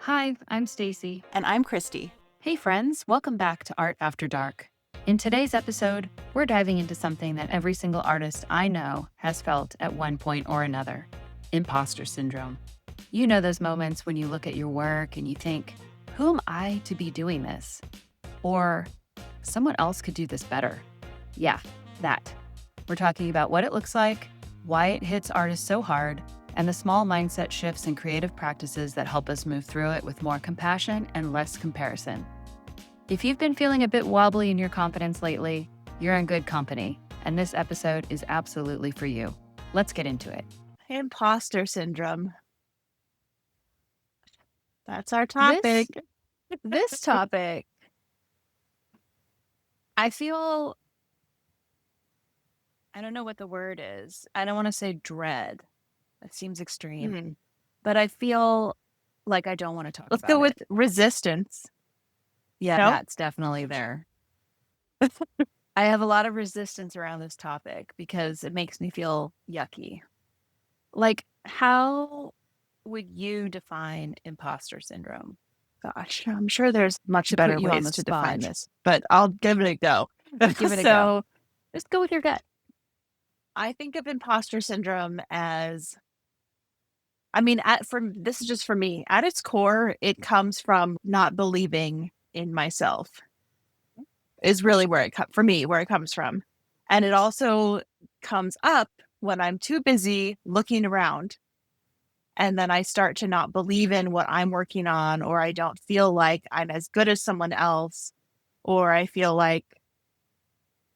Hi, I'm Stacy. And I'm Christy. Hey friends, welcome back to Art After Dark. In today's episode, we're diving into something that every single artist I know has felt at one point or another: imposter syndrome. You know those moments when you look at your work and you think, who am I to be doing this? Or someone else could do this better. Yeah, that. We're talking about what it looks like, why it hits artists so hard, and the small mindset shifts and creative practices that help us move through it with more compassion and less comparison. If you've been feeling a bit wobbly in your confidence lately, you're in good company, and this episode is absolutely for you. Let's get into it. Imposter syndrome. That's our This topic. this topic, I feel, I don't know what the word is. I don't want to say dread. That seems extreme. Hmm. But I feel like I don't want to talk Let's about go with it. resistance. Yeah, No? that's definitely there. I have a lot of resistance around this topic because it makes me feel yucky. Like, how would you define imposter syndrome? Gosh, I'm sure there's much To put better you on ways the to define spot. this, but I'll give it a go. Give it a go. So Just go with your gut. I think of imposter syndrome as, this is just for me. At its core, it comes from not believing in myself. Is really for me, where it comes from. And it also comes up when I'm too busy looking around. And then I start to not believe in what I'm working on, or I don't feel like I'm as good as someone else, or I feel like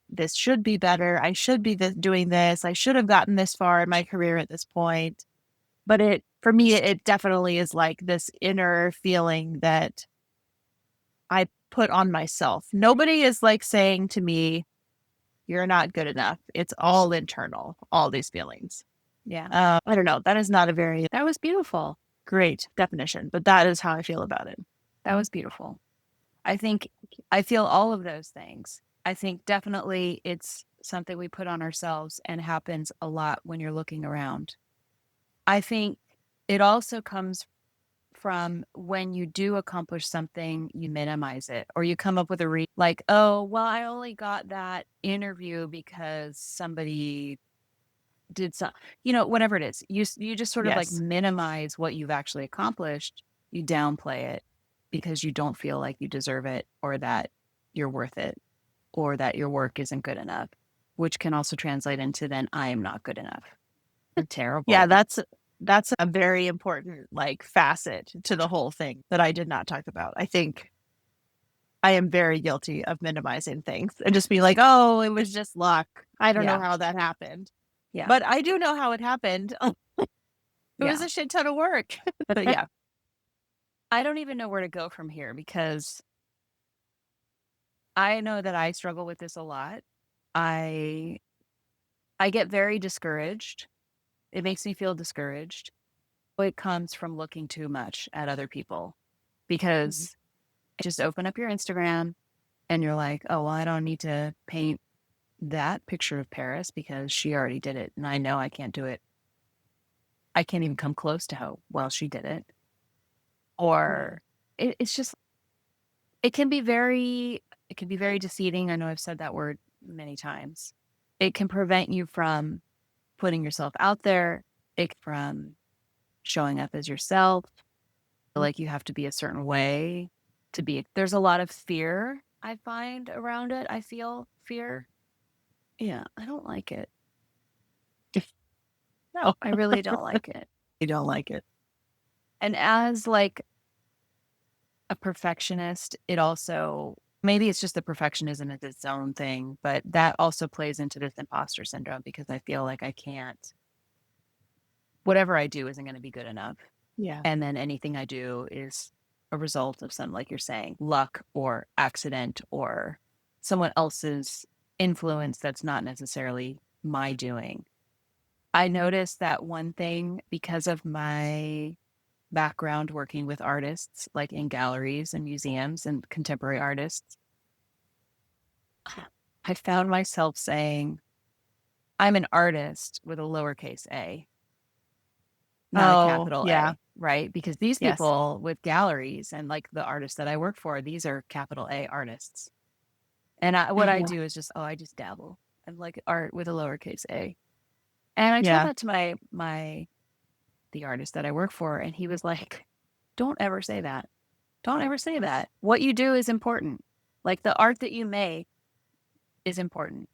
this should be better. I should be doing this. I should have gotten this far in my career at this point. But for me, it definitely is like this inner feeling that I put on myself. Nobody is like saying to me, you're not good enough. It's all internal, all these feelings. Yeah. I don't know. That is not a very That was beautiful. great definition, but that is how I feel about it. That was beautiful. I think I feel all of those things. I think definitely it's something we put on ourselves and happens a lot when you're looking around. I think it also comes from when you do accomplish something, you minimize it or you come up with like, oh, well, I only got that interview because somebody did some, whatever it is. You just sort of like Yes. minimize what you've actually accomplished. You downplay it because you don't feel like you deserve it or that you're worth it or that your work isn't good enough, which can also translate into then I am not good enough. Yeah, Terrible. that's a very important like facet to the whole thing that I did not talk about. I think I am very guilty of minimizing things and just be like, "Oh, it was just luck. I don't know Yeah. how that happened." Yeah. But I do know how it happened. It was Yeah. a shit ton of work. But yeah. I don't even know where to go from here because I know that I struggle with this a lot. I I get very discouraged. It makes me feel discouraged. It comes from looking too much at other people Mhm. because just open up your Instagram and you're like, oh, well, I don't need to paint that picture of Paris because she already did it. And I know I can't do it. I can't even come close to how well she did it. Yeah. Or it's just, it can be very deceiving. I know I've said that word many times. It can prevent you from putting yourself out there, from showing up as yourself. Like you have to be a certain way to be. There's a lot of fear I find around it. I feel fear. Yeah, I don't like it. No, I really don't like it. I don't like it. And as like a perfectionist, it also, maybe it's just the perfectionism is its own thing, but that also plays into this imposter syndrome because I feel like I can't, whatever I do isn't going to be good enough. Yeah. And then anything I do is a result of some, like you're saying, luck or accident or someone else's influence that's not necessarily my doing. I noticed that one thing because of my background working with artists, like in galleries and museums and contemporary artists, I found myself saying, I'm an artist with a lowercase a. not a Oh, capital yeah. A, right? Because these Yes. people with galleries and like the artists that I work for, these are capital A artists. And what I do is just, I just dabble. I'm like art with a lowercase a. And I told Yeah. that to the artist that I work for, and he was like, don't ever say that. Don't ever say that. What you do is important. Like the art that you make is important.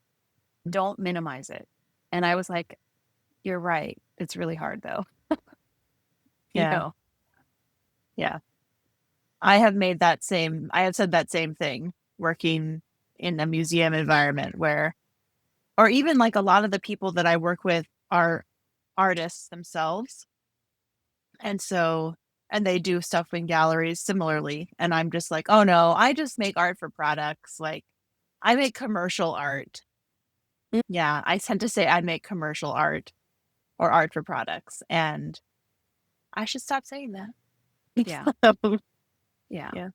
Don't minimize it. And I was like, you're right. It's really hard though. You Yeah. know, Yeah. I have said that same thing working in a museum environment where, or even like a lot of the people that I work with are artists themselves. And so, and they do stuff in galleries similarly. And I'm just like, oh no, I just make art for products. Like I make commercial art. Yeah. I tend to say I make commercial art or art for products. And I should stop saying yeah, that. yeah. Yeah.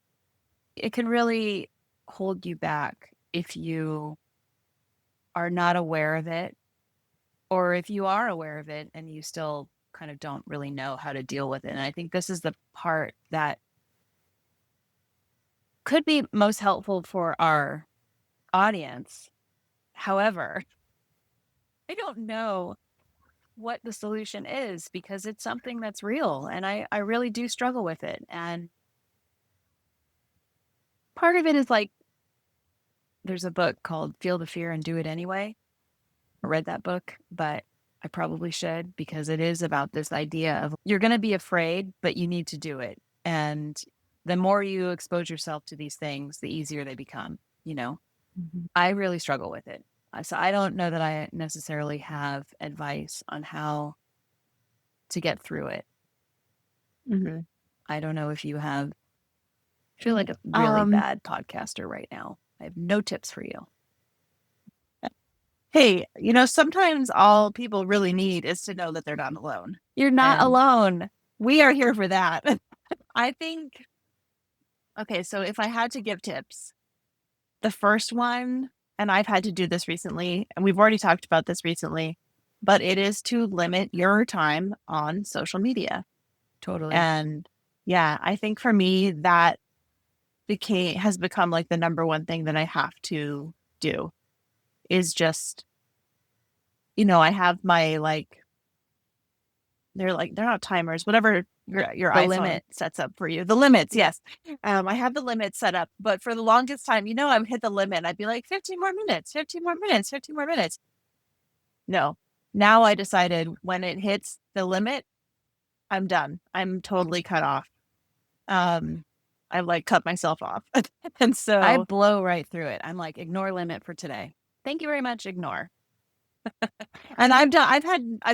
It can really hold you back if you are not aware of it, or if you are aware of it and you still kind of don't really know how to deal with it. And I think this is the part that could be most helpful for our audience. However, I don't know what the solution is because it's something that's real and I really do struggle with it. And part of it is like there's a book called Feel the Fear and Do It Anyway. I read that book, but I probably should because it is about this idea of you're going to be afraid, but you need to do it. And the more you expose yourself to these things, the easier they become, you know? Mhm. I really struggle with it. So I don't know that I necessarily have advice on how to get through it. Mhm. I don't know if you have. I feel like a really Um, bad podcaster right now. I have no tips for you. hey, sometimes all people really need is to know that they're not alone. You're not And alone. we are here for that. I think, okay, so if I had to give tips, the first one, and I've had to do this recently, and we've already talked about this recently, but it is to limit your time on social media. Totally. And yeah, I think for me, that has become like the number one thing that I have to do is just, I have my they're not timers, whatever your The iPhone limit. sets up for you. The limits, Yeah. yes. I have the limit set up, but for the longest time, I would hit the limit. I'd be like 15 more minutes, 15 more minutes, 15 more minutes. No. Now I decided when it hits the limit, I'm done. I'm totally cut off. Um I like cut myself off. And I so blow right through it. I'm like, ignore limit for today. Thank you very much. Ignore. and I've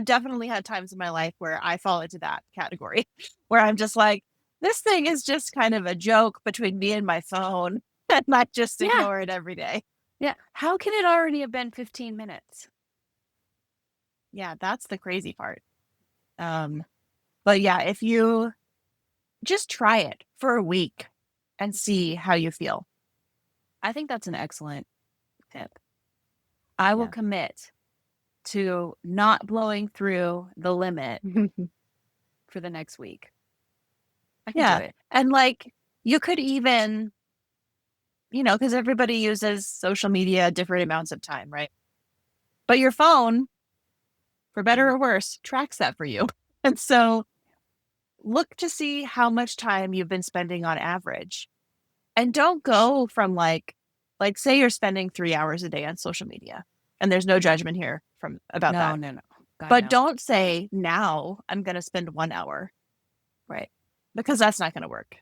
definitely had times in my life where I fall into that category where I'm just like, this thing is just kind of a joke between me and my phone, and I just Yeah. ignore it every day. Yeah. How can it already have been 15 minutes? Yeah, that's the crazy part. Um, but yeah, if you just try it for a week and see how you feel. I think that's an excellent tip. I will Yeah. commit to not blowing through the limit for the next week. I can do Yeah. it. And like you could even, because everybody uses social media at different amounts of time, right? But your phone, for better or worse, tracks that for you. And so look to see how much time you've been spending on average. And don't go from like say you're spending 3 hours a day on social media. And there's no judgment here from about No, that. no, no. God, But no. don't say now I'm going to spend 1 hour, Right. because that's not going to work.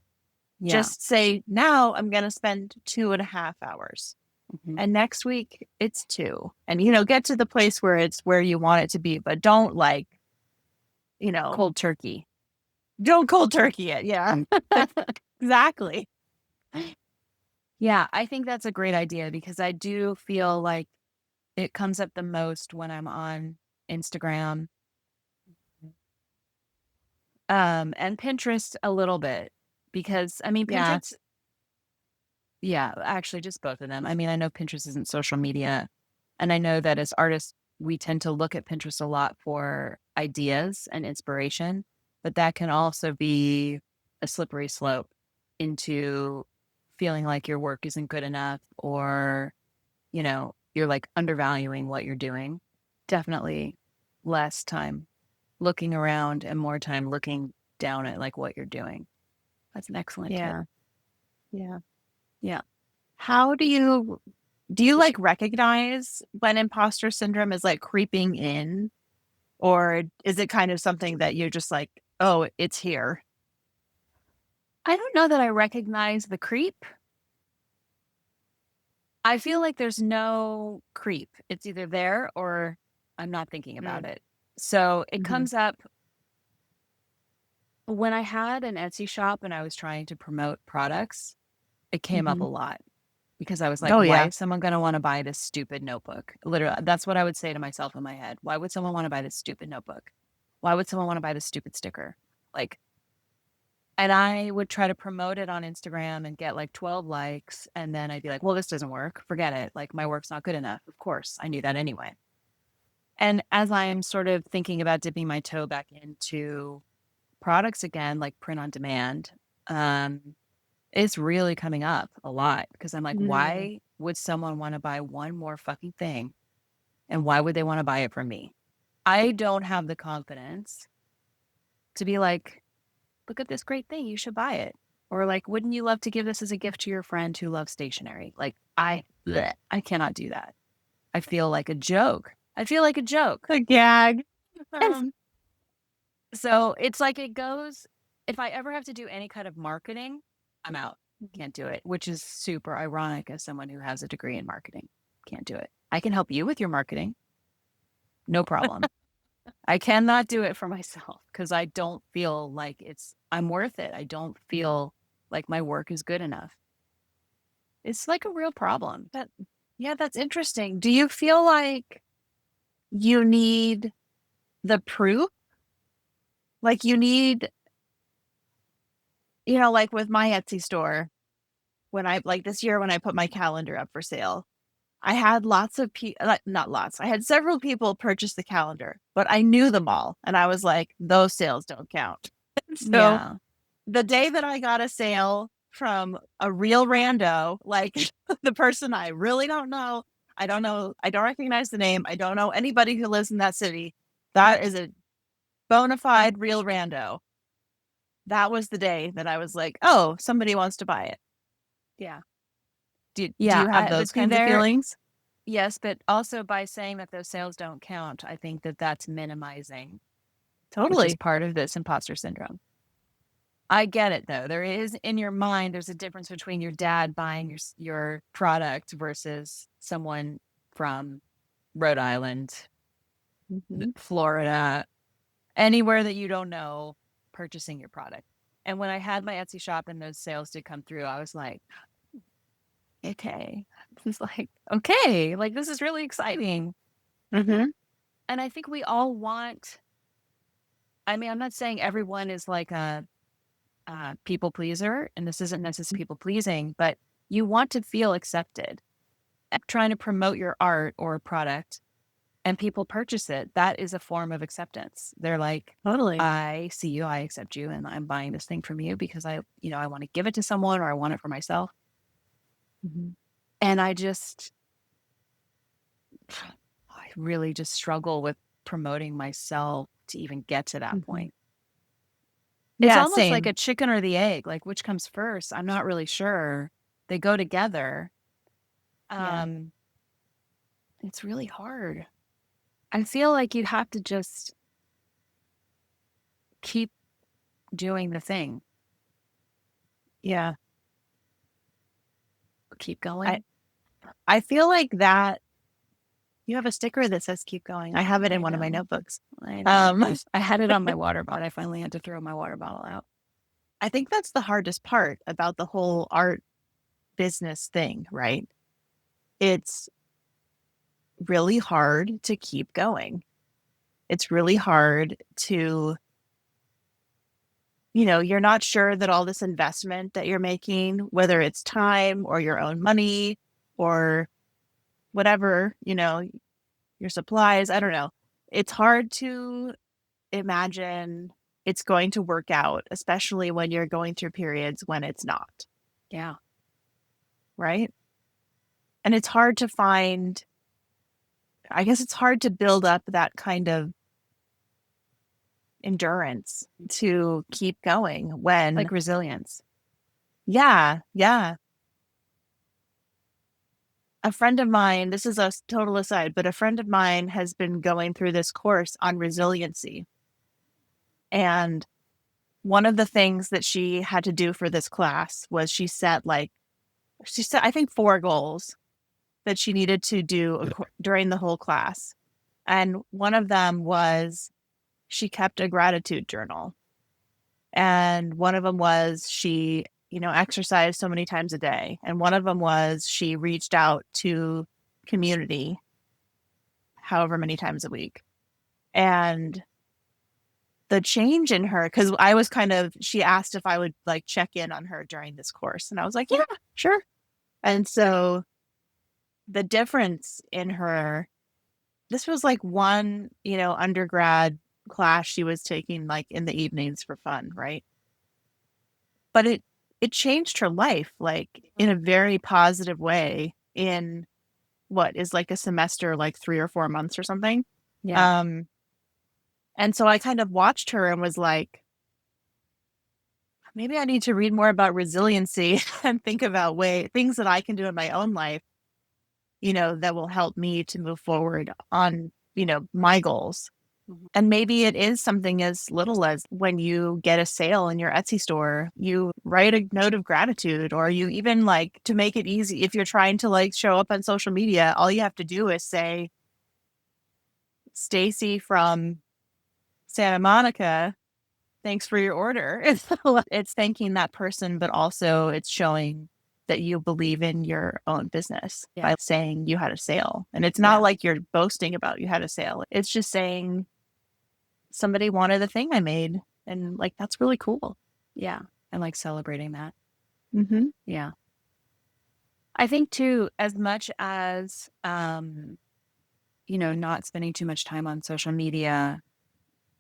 Yeah. Just say now I'm going to spend 2.5 hours. Mhm. And next week it's two. And, get to the place where it's where you want it to be, but don't you know, Cold turkey. don't cold turkey it. Yeah, exactly. Yeah, I think that's a great idea because I do feel like it comes up the most when I'm on Instagram, and Pinterest a little bit because I mean Yeah. Pinterest, yeah, actually just both of them. I mean, I know Pinterest isn't social media, and I know that as artists we tend to look at Pinterest a lot for ideas and inspiration. but that can also be a slippery slope into feeling like your work isn't good enough, or, you're like undervaluing what you're doing. Definitely less time looking around and more time looking down at like what you're doing. That's an excellent tip. Yeah. Yeah. Yeah. How do you like recognize when imposter syndrome is like creeping in, or is it kind of something that you're just like, oh, it's here? I don't know that I recognize the creep. I feel like there's no creep. It's either there or I'm not thinking about Mm. it. So it Mm-hmm. comes up when I had an Etsy shop and I was trying to promote products. It came up Mm-hmm. a lot because I was like, Oh why yeah. is someone going to want to buy this stupid notebook? Literally, that's what I would say to myself in my head. Why would someone want to buy this stupid notebook? Why would someone want to buy this stupid sticker? Like, and I would try to promote it on Instagram and get like 12 likes. And then I'd be like, well, this doesn't work. Forget it. Like, my work's not good enough. Of course, I knew that anyway. And as I'm sort of thinking about dipping my toe back into products again, like print on demand, um, it's really coming up a lot because I'm like, Mm. why would someone want to buy one more fucking thing? And why would they want to buy it from me? I don't have the confidence to be like, look at this great thing. You should buy it. Or like, wouldn't you love to give this as a gift to your friend who loves stationery? Like, I cannot do that. I feel like a joke. I feel like a joke. A gag. And so it's like it goes, if I ever have to do any kind of marketing, I'm out. Can't do it, which is super ironic as someone who has a degree in marketing. Can't do it. I can help you with your marketing. No problem. I cannot do it for myself because I don't feel like I'm worth it. I don't feel like my work is good enough. It's like a real problem. That, yeah, that's interesting. Do you feel like you need the proof? Like you need, like with my Etsy store, when I like this year when I put my calendar up for sale, I had lots of people, not lots, I had several people purchase the calendar, but I knew them all. And I was like, those sales don't count. So Yeah. the day that I got a sale from a real rando, like the person I really don't know, I don't recognize the name, I don't know anybody who lives in that city, that is a bona fide real rando. That was the day that I was like, oh, somebody wants to buy it. Yeah. Do Yeah. you have But those see, kinds of there, feelings? yes, but also by saying that those sales don't count, I think that that's minimizing, which is Totally. part of this imposter syndrome. I get it though. There is in your mind, there's a difference between your dad buying your product versus someone from Rhode Island, Hmm. Florida, anywhere that you don't know purchasing your product. And when I had my Etsy shop and those sales did come through, I was like, okay, this is like, okay, like this is really exciting. Hmm. And I think we all want, I mean, I'm not saying everyone is like a people pleaser, and this isn't necessarily people pleasing, but you want to feel accepted. Trying to promote your art or product and people purchase it, that is a form of acceptance. They're like, Totally. I see you, I accept you, and I'm buying this thing from you because I want to give it to someone or I want it for myself. Hmm. And I really just struggle with promoting myself to even get to that Hmm. point. It's Yeah, almost like same. a chicken or the egg, like which comes first. I'm not really sure. They go together. Yeah. Um, it's really hard. I feel like you have to just keep doing the thing, Yeah. keep I going. I feel like that you have a sticker that says keep going. I have it in I one of my know. notebooks. I know. Um, I had it on my water bottle. I finally had to throw my water bottle out. I think that's the hardest part about the whole art business thing, right? It's really hard to keep going. It's really hard to, you're not sure that all this investment that you're making, whether it's time or your own money or whatever, your supplies, I don't know. It's hard to imagine. it's going to work out, especially when you're going through periods when it's not. Yeah. Right. And it's hard to find, I guess it's hard to build up that kind of endurance to keep going when, Like resilience. yeah, yeah. A friend of mine, this is a total aside, but a friend of mine has been going through this course on resiliency. And one of the things that she had to do for this class was she set, I think, 4 goals that she needed to do during the whole class. And one of them was she kept a gratitude journal. And one of them was she, exercised so many times a day. And one of them was she reached out to community however many times a week. And the change in her, because she asked if I would like check in on her during this course. And I was like, yeah, sure. And so the difference in her, this was like one, undergrad class she was taking like in the evenings for fun, right? But it changed her life like in a very positive way in what is like a semester, like 3 or 4 months or something. Yeah. And so I kind of watched her and was like, maybe I need to read more about resiliency and think about things that I can do in my own life, that will help me to move forward on, my goals. Mhm. And maybe it is something as little as when you get a sale in your Etsy store, you write a note of gratitude, or you even like to make it easy. If you're trying to like show up on social media, all you have to do is say, Stacy from Santa Monica, thanks for your order. It's thanking that person, but also it's showing that you believe in your own business by saying you had a sale. And it's not like you're boasting about you had a sale. It's just saying somebody wanted the thing I made. And like, that's really cool. Yeah. And like celebrating that. Mm-hmm. Yeah. I think too, as much as, not spending too much time on social media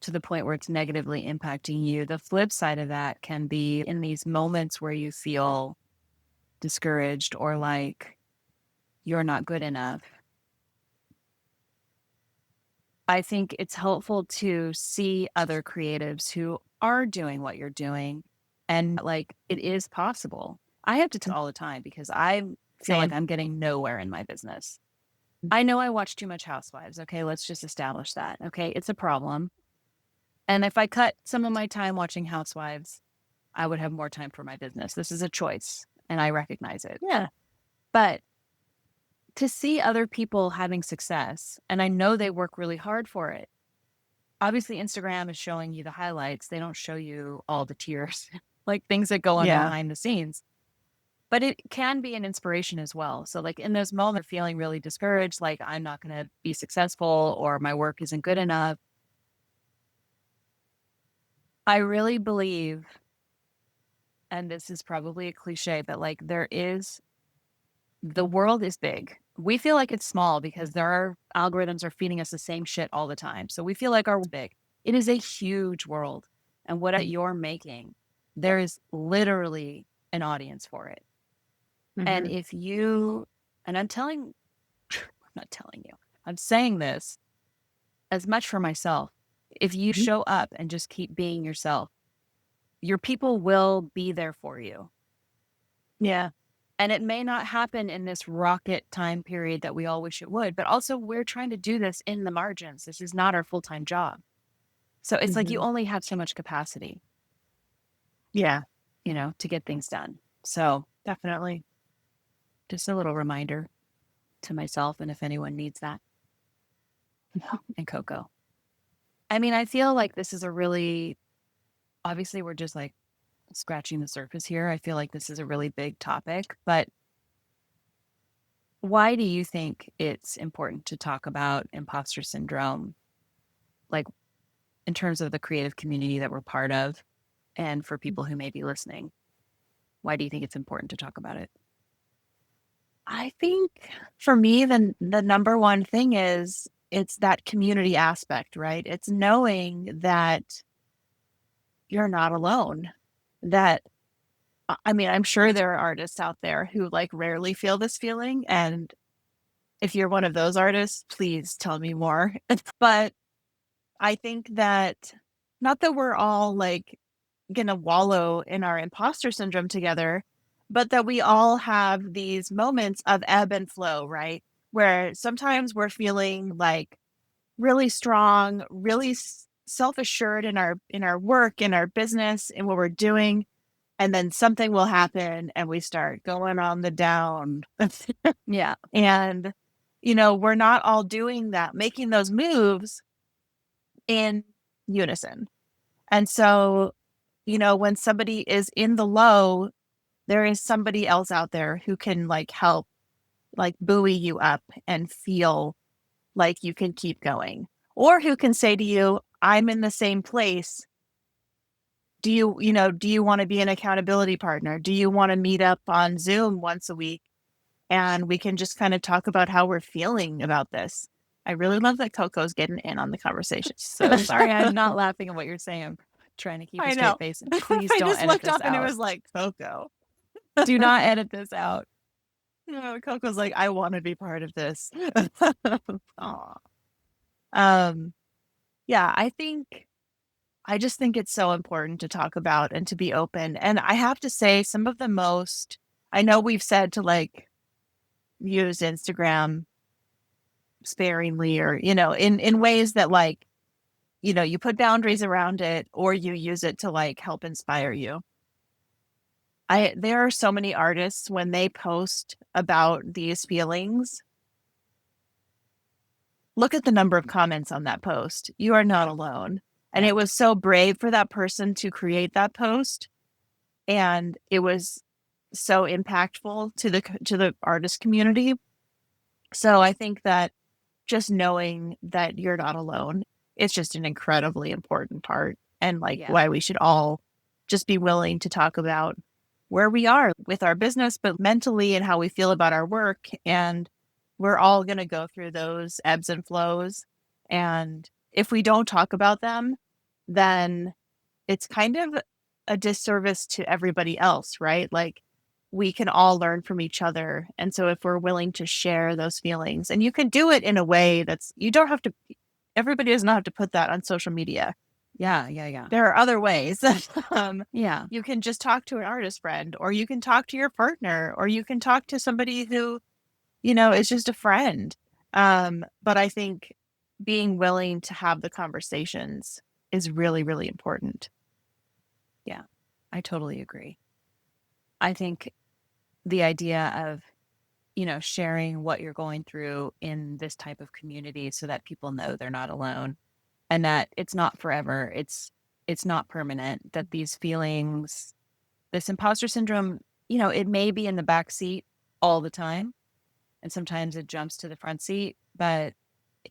to the point where it's negatively impacting you, the flip side of that can be in these moments where you feel discouraged or like you're not good enough. I think it's helpful to see other creatives who are doing what you're doing and like it is possible. I have to tell all the time because I feel like Same. I'm getting nowhere in my business. I know I watch too much Housewives. Okay, let's just establish that. Okay, it's a problem. And if I cut some of my time watching Housewives, I would have more time for my business. This is a choice and I recognize it. Yeah. But to see other people having success, and I know they work really hard for it. Obviously, Instagram is showing you the highlights. They don't show you all the tears, like things that go on Yeah. behind the scenes. But it can be an inspiration as well. So, like in those moments, feeling really discouraged, like I'm not going to be successful or my work isn't good enough. I really believe, and this is probably a cliche, but like the world is big. We feel like it's small because our algorithms are feeding us the same shit all the time. So we feel like our world's big. It is a huge world. And what you're making, there is literally an audience for it. And Mm-hmm. if you, and I'm not telling you, I'm saying this as much for myself. If you show up and just keep being yourself, your people will be there for you. Yeah. And it may not happen in this rocket time period that we all wish it would, but also we're trying to do this in the margins. This is not our full-time job. So it's like you only have so much capacity, Yeah. to get things done. So Definitely. just a little reminder to myself and if anyone needs that. And Coco. I mean, I feel like this is obviously we're just like scratching the surface here. I feel like this is a really big topic, but why do you think it's important to talk about imposter syndrome, like in terms of the creative community that we're part of and for people who may be listening? Why do you think it's important to talk about it? I think for me, the number one thing is it's that community aspect, right? It's knowing that you're not alone. That, I mean, I'm sure there are artists out there who like rarely feel this feeling. And if you're one of those artists, please tell me more. But I think that not that we're all like going to wallow in our imposter syndrome together, but that we all have these moments of ebb and flow, right? Where sometimes we're feeling like really strong, really self-assured in our work, in our business, in what we're doing, and then something will happen and we start going on the down. Yeah. And we're not all doing that, making those moves in unison. And so, when somebody is in the low, there is somebody else out there who can like help, like buoy you up and feel like you can keep going. Or who can say to you, I'm in the same place. Do you want to be an accountability partner? Do you want to meet up on Zoom once a week and we can just kind of talk about how we're feeling about this? I really love that Coco's getting in on the conversation. So sorry, I'm not laughing at what you're saying. I'm trying to keep a I know. straight face. And please I don't just edit looked this up and it out. was like Coco. Do not edit this out. No, Coco's like, I want to be part of this. Aw. Yeah, I just think it's so important to talk about and to be open. And I have to say, I know we've said to like use Instagram sparingly or, in ways that like, you put boundaries around it or you use it to like help inspire you. There are so many artists when they post about these feelings, look at the number of comments on that post. You are not alone. And Yeah. it was so brave for that person to create that post. And it was so impactful to the artist community. So I think that just knowing that you're not alone is just an incredibly important part and like Yeah. why we should all just be willing to talk about where we are with our business, but mentally and how we feel about our work. And we're all going to go through those ebbs and flows. And if we don't talk about them, then it's kind of a disservice to everybody else, right? Like we can all learn from each other. And so if we're willing to share those feelings, and you can do it in a way you don't have to, everybody does not have to put that on social media. Yeah. Yeah. Yeah. There are other ways. Yeah. You can just talk to an artist friend, or you can talk to your partner, or you can talk to somebody who, is just a friend. But I think being willing to have the conversations is really, really important. Yeah. I totally agree. I think the idea of, sharing what you're going through in this type of community so that people know they're not alone and that it's not forever. It's not permanent, that these feelings, this imposter syndrome, it may be in the back seat all the time. And sometimes it jumps to the front seat, but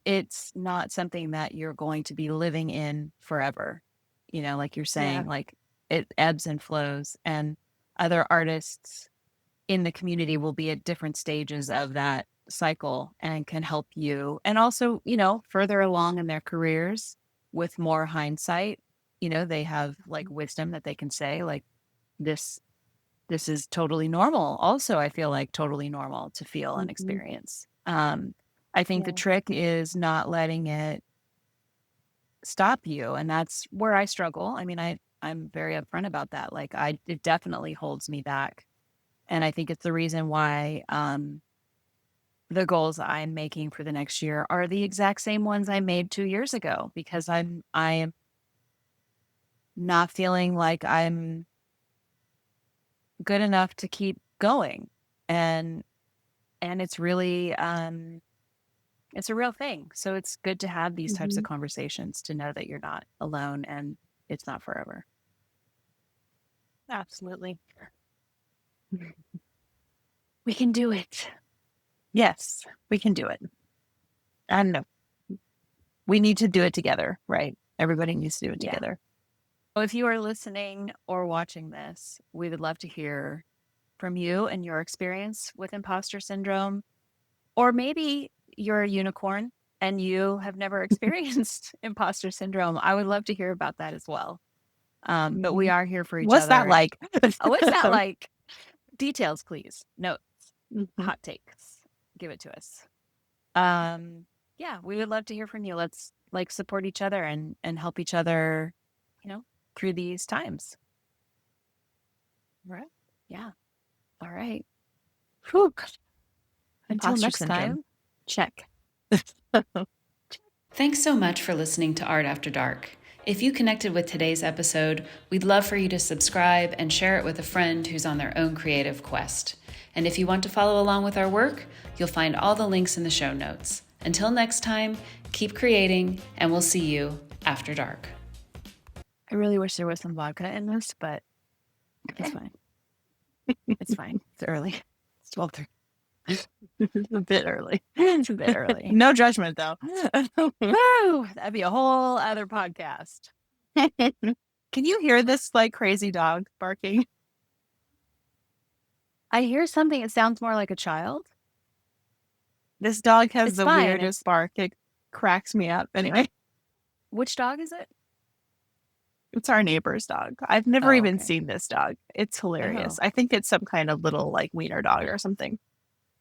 it's not something that you're going to be living in forever. Like you're Yeah. saying, like it ebbs and flows, and other artists in the community will be at different stages of that cycle and can help you. And also, further along in their careers with more hindsight, they have like wisdom that they can say, like, this this is totally normal. Also, I feel like totally normal to feel and Mhm. experience. I think the Yeah. trick is not letting it stop you. And that's where I struggle. I mean, I'm very upfront about that. Like it definitely holds me back. And I think it's the reason why the goals I'm making for the next year are the exact same ones I made 2 years ago, because I am not feeling like I'm good enough to keep going. And it's really it's a real thing. So it's good to have these types of Mhm. conversations to know that you're not alone and it's not forever. Absolutely. We can do it. Yes, we can do it. And we need to do it together, right? Everybody needs to do it Yeah. together. So if you are listening or watching this, we would love to hear from you and your experience with imposter syndrome. Or maybe you're a unicorn and you have never experienced imposter syndrome. I would love to hear about that as well. But we are here for each What's other. that like? Oh, what's that like? Details, please. Notes, hot takes. Give it to us. Yeah, we would love to hear from you. Let's like support each other and help each other, through these times. Right. Yeah. All right. Whew. Until Imposter next syndrome. time. Check. Thanks so much for listening to Art After Dark. If you connected with today's episode, we'd love for you to subscribe and share it with a friend who's on their own creative quest. And if you want to follow along with our work, you'll find all the links in the show notes. Until next time, keep creating, and we'll see you after dark. I really wish there was some vodka in this, but it's fine. It's fine. It's early. It's 12:30. It's a bit early. It's a bit early. No judgment, though. Woo! That'd be a whole other podcast. Can you hear this like crazy dog barking? I hear something. It sounds more like a child. This dog has It's the fine. weirdest bark. It cracks me up. Anyway, Which dog is it? it's our neighbor's dog. I've never even okay. seen this dog. It's hilarious. Oh. I think it's some kind of little like wiener dog or something.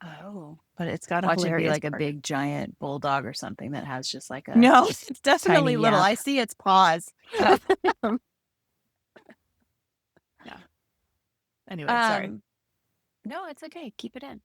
Oh. But it's got a Watch it be hilarious like a bark. big giant bulldog or something that has just like a No, it's definitely tiny little. yap. I see its paws. Oh. Yeah. Anyway, sorry. No, it's okay. Keep it in.